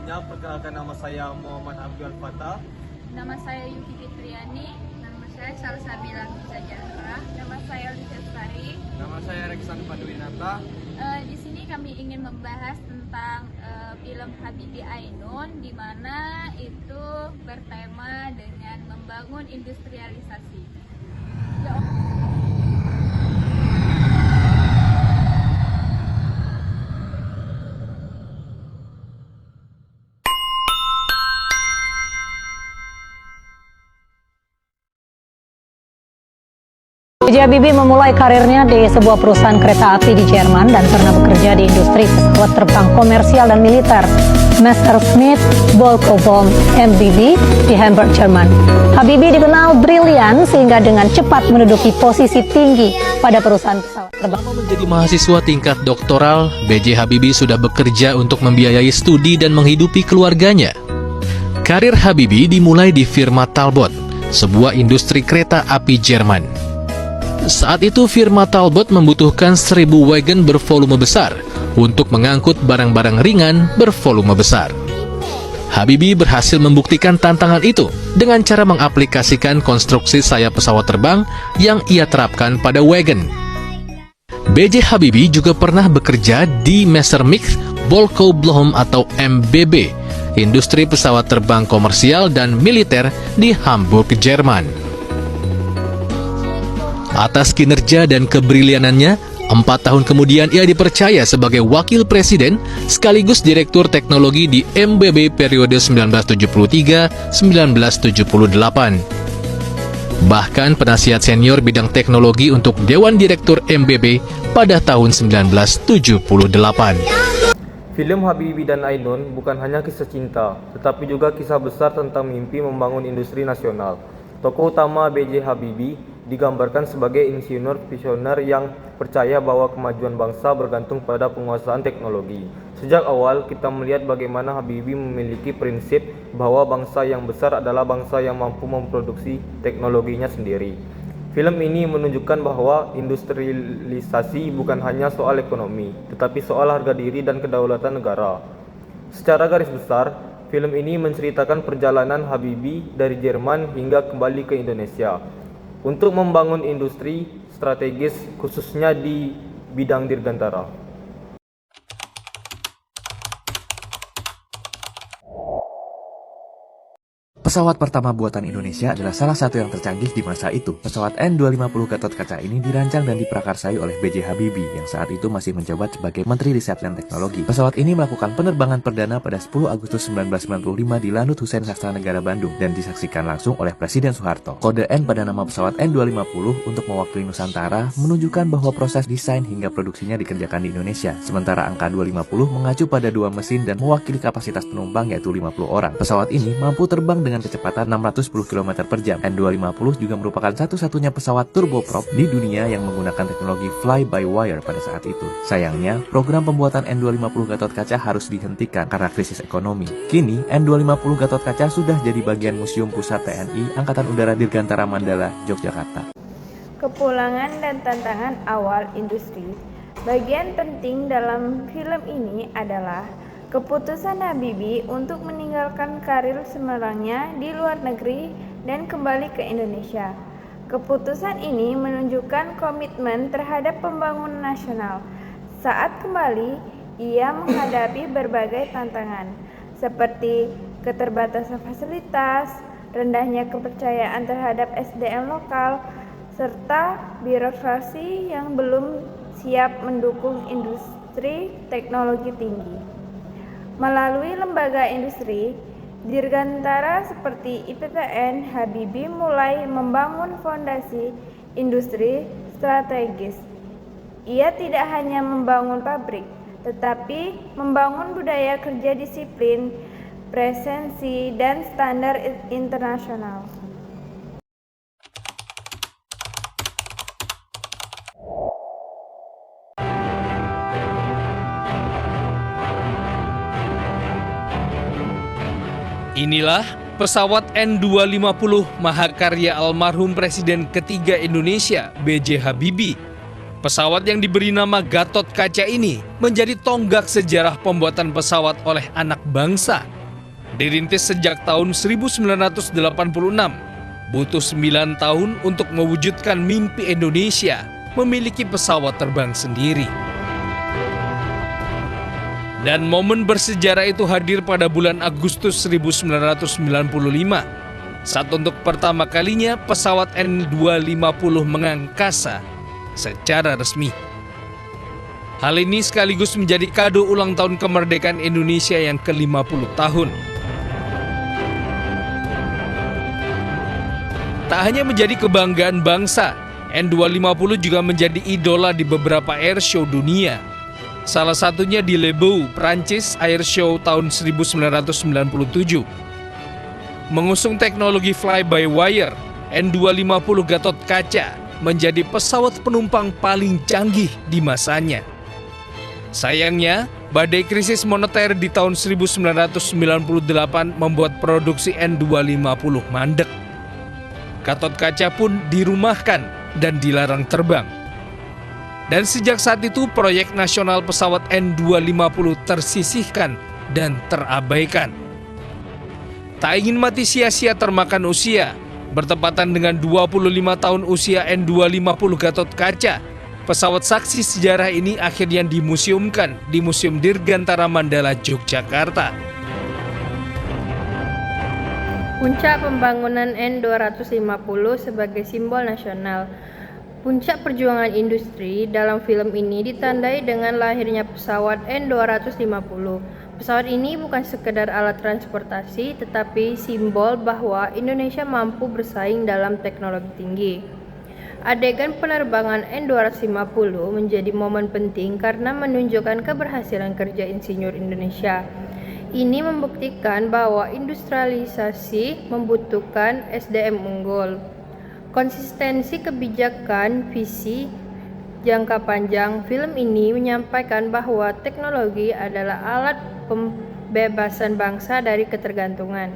selanjutnya, perkenalkan nama saya Muhammad Abdul Fatah. Nama saya Yuki Fitriani. Nama saya Salsabila Sajahra. Nama saya Lisa Sari. Nama saya Reksan Paduwinata. Di sini kami ingin membahas tentang film Habibie Ainun, di mana itu bertema dengan membangun industrialisasi. B.J. Habibie memulai karirnya di sebuah perusahaan kereta api di Jerman dan pernah bekerja di industri pesawat terbang komersial dan militer Messerschmitt Volkswagen MBB di Hamburg, Jerman. Habibie dikenal brilian sehingga dengan cepat menduduki posisi tinggi pada perusahaan pesawat terbang. Selama menjadi mahasiswa tingkat doktoral, B.J. Habibie sudah bekerja untuk membiayai studi dan menghidupi keluarganya. Karir Habibie dimulai di firma Talbot, sebuah industri kereta api Jerman. Saat itu firma Talbot membutuhkan 1000 wagon bervolume besar untuk mengangkut barang-barang ringan bervolume besar. Habibie berhasil membuktikan tantangan itu dengan cara mengaplikasikan konstruksi sayap pesawat terbang yang ia terapkan pada wagon. B.J. Habibie juga pernah bekerja di Messerschmitt Volkswagen atau MBB, industri pesawat terbang komersial dan militer di Hamburg, Jerman. Atas kinerja dan kebrilianannya, 4 tahun kemudian ia dipercaya sebagai wakil presiden sekaligus direktur teknologi di MBB periode 1973-1978. Bahkan penasihat senior bidang teknologi untuk Dewan Direktur MBB pada tahun 1978. Film Habibie dan Ainun bukan hanya kisah cinta, tetapi juga kisah besar tentang mimpi membangun industri nasional. Tokoh utama B.J. Habibie digambarkan sebagai insinyur visioner yang percaya bahwa kemajuan bangsa bergantung pada penguasaan teknologi. Sejak awal kita melihat bagaimana Habibie memiliki prinsip bahwa bangsa yang besar adalah bangsa yang mampu memproduksi teknologinya sendiri. Film ini menunjukkan bahwa industrialisasi bukan hanya soal ekonomi, tetapi soal harga diri dan kedaulatan negara. Secara garis besar, film ini menceritakan perjalanan Habibie dari Jerman hingga kembali ke Indonesia untuk membangun industri strategis khususnya di bidang dirgantara. Pesawat pertama buatan Indonesia adalah salah satu yang tercanggih di masa itu. Pesawat N250 Gatot Kaca ini dirancang dan diprakarsai oleh B.J. Habibie yang saat itu masih menjabat sebagai Menteri Riset dan Teknologi. Pesawat ini melakukan penerbangan perdana pada 10 Agustus 1995 di Lanut Hussein Sastra Negara Bandung dan disaksikan langsung oleh Presiden Soeharto. Kode N pada nama pesawat N250 untuk mewakili Nusantara menunjukkan bahwa proses desain hingga produksinya dikerjakan di Indonesia. Sementara angka 250 mengacu pada 2 mesin dan mewakili kapasitas penumpang yaitu 50 orang. Pesawat ini mampu terbang dengan kecepatan 610 km per jam. N250 juga merupakan satu-satunya pesawat turboprop di dunia yang menggunakan teknologi fly-by-wire pada saat itu. Sayangnya, program pembuatan N250 Gatot Kaca harus dihentikan karena krisis ekonomi. Kini, N250 Gatot Kaca sudah jadi bagian Museum Pusat TNI Angkatan Udara Dirgantara Mandala, Yogyakarta. Kepulangan dan tantangan awal industri. Bagian penting dalam film ini adalah keputusan Habibie untuk meninggalkan karir cemerlangnya di luar negeri dan kembali ke Indonesia. Keputusan ini menunjukkan komitmen terhadap pembangunan nasional. Saat kembali, ia menghadapi berbagai tantangan, seperti keterbatasan fasilitas, rendahnya kepercayaan terhadap SDM lokal, serta birokrasi yang belum siap mendukung industri teknologi tinggi. Melalui lembaga industri dirgantara seperti IPTN, Habibie mulai membangun fondasi industri strategis. Ia tidak hanya membangun pabrik, tetapi membangun budaya kerja disiplin, presensi, dan standar internasional. Inilah pesawat N250 mahakarya almarhum Presiden ketiga Indonesia B.J. Habibie. Pesawat yang diberi nama Gatot Kaca ini menjadi tonggak sejarah pembuatan pesawat oleh anak bangsa. Dirintis sejak tahun 1986, butuh 9 tahun untuk mewujudkan mimpi Indonesia memiliki pesawat terbang sendiri. Dan momen bersejarah itu hadir pada bulan Agustus 1995, saat untuk pertama kalinya pesawat N250 mengangkasa secara resmi. Hal ini sekaligus menjadi kado ulang tahun kemerdekaan Indonesia yang ke-50 tahun. Tak hanya menjadi kebanggaan bangsa, N250 juga menjadi idola di beberapa airshow dunia. Salah satunya di Le Beau, Prancis, airshow tahun 1997. Mengusung teknologi fly-by-wire, N250 Gatot Kaca menjadi pesawat penumpang paling canggih di masanya. Sayangnya, badai krisis moneter di tahun 1998 membuat produksi N250 mandek. Gatot Kaca pun dirumahkan dan dilarang terbang. Dan sejak saat itu, proyek nasional pesawat N250 tersisihkan dan terabaikan. Tak ingin mati sia-sia termakan usia, bertepatan dengan 25 tahun usia N250 Gatot Kaca, pesawat saksi sejarah ini akhirnya dimuseumkan di Museum Dirgantara Mandala, Yogyakarta. Puncak pembangunan N250 sebagai simbol nasional. Puncak perjuangan industri dalam film ini ditandai dengan lahirnya pesawat N250. Pesawat ini bukan sekedar alat transportasi, tetapi simbol bahwa Indonesia mampu bersaing dalam teknologi tinggi. Adegan penerbangan N250 menjadi momen penting karena menunjukkan keberhasilan kerja insinyur Indonesia. Ini membuktikan bahwa industrialisasi membutuhkan SDM unggul. Konsistensi kebijakan, visi jangka panjang, film ini menyampaikan bahwa teknologi adalah alat pembebasan bangsa dari ketergantungan.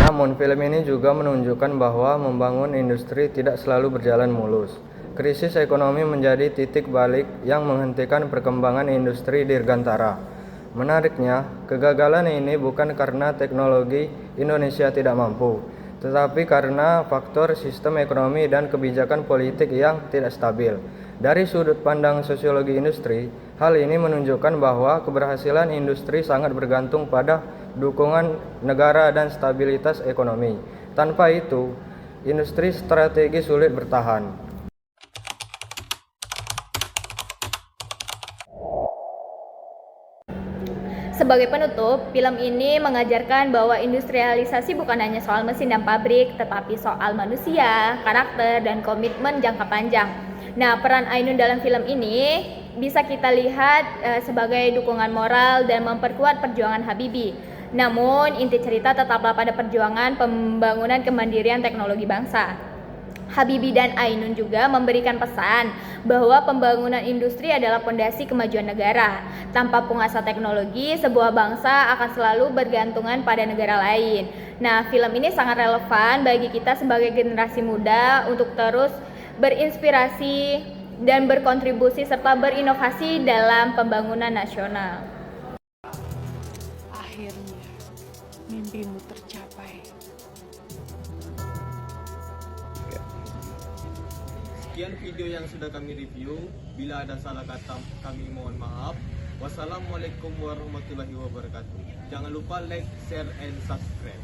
Namun, film ini juga menunjukkan bahwa membangun industri tidak selalu berjalan mulus. Krisis ekonomi menjadi titik balik yang menghentikan perkembangan industri dirgantara. Menariknya, kegagalan ini bukan karena teknologi Indonesia tidak mampu, tetapi karena faktor sistem ekonomi dan kebijakan politik yang tidak stabil. Dari sudut pandang sosiologi industri, hal ini menunjukkan bahwa keberhasilan industri sangat bergantung pada dukungan negara dan stabilitas ekonomi. Tanpa itu, industri strategi sulit bertahan. Sebagai penutup, film ini mengajarkan bahwa industrialisasi bukan hanya soal mesin dan pabrik, tetapi soal manusia, karakter, dan komitmen jangka panjang. Nah, peran Ainun dalam film ini bisa kita lihat sebagai dukungan moral dan memperkuat perjuangan Habibie. Namun, inti cerita tetaplah pada perjuangan pembangunan kemandirian teknologi bangsa. Habibie dan Ainun juga memberikan pesan bahwa pembangunan industri adalah fondasi kemajuan negara. Tanpa penguasa teknologi, sebuah bangsa akan selalu bergantungan pada negara lain. Nah, film ini sangat relevan bagi kita sebagai generasi muda untuk terus berinspirasi dan berkontribusi serta berinovasi dalam pembangunan nasional. Akhirnya, mimpimu tercapai. Sekian video yang sudah kami review. Bila ada salah kata, kami mohon maaf. Wassalamualaikum warahmatullahi wabarakatuh. Jangan lupa like, share, and subscribe.